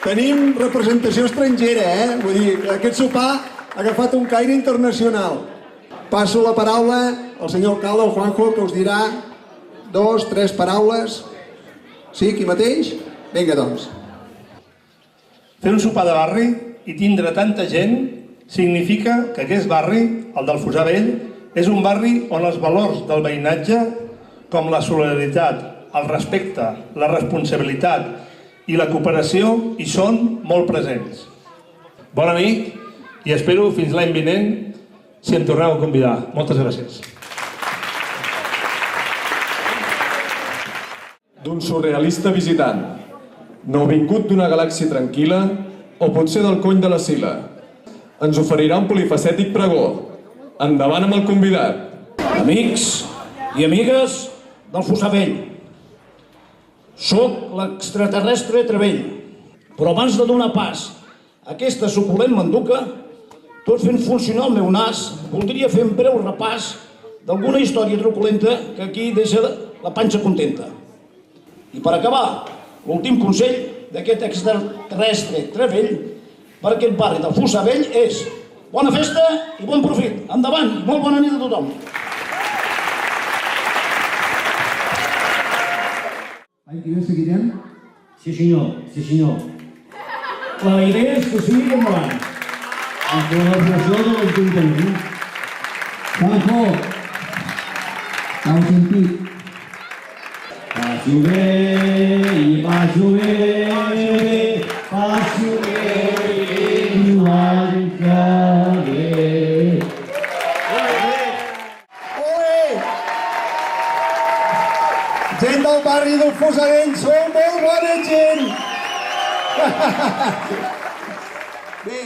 Tenim representació estrangera, Vull dir, aquest sopar ha agafat un caire internacional. Passo la paraula al senyor alcalde, el Juanjo, que us dirà 2, 3 paraules. Sí, aquí mateix? Vinga, doncs. Fer un sopar de barri i tindre tanta gent significa que aquest barri, el del Fossar Vell, és un barri on els valors del veïnatge, com la solidaritat, el respecte, la responsabilitat i la cooperació hi són molt presents. Bona nit i espero fins l'any vinent si em torneu a convidar. Moltes gràcies. D'un surrealista visitant, nouvingut d'una galàxia tranquil·la o potser del cony de la Sila. Ens oferirà un polifacètic pregó. Endavant amb el convidat. Amics i amigues del Fossar Vell. Soc l'extraterrestre Travell, però abans de donar pas a aquesta suculent manduca, tot fent funcionar el meu nas, voldria fer un breu repàs d'alguna història truculenta que aquí deixa la panxa contenta. I per acabar, l'últim consell d'aquest extraterrestre Travell per aquest barri del Fossar Vell és bona festa i bon profit. Endavant i molt bona nit a tothom. Quina seguirem? Sí senyor. La idea és que sigui endavant. Amb col·laboració de l'Ajuntament. Juanjo, t'heu sentit. Passi bé i passi bé, passi bé i l'any que ve. Gent del barri del Fossar Vell, sou molt bona gent! Bé,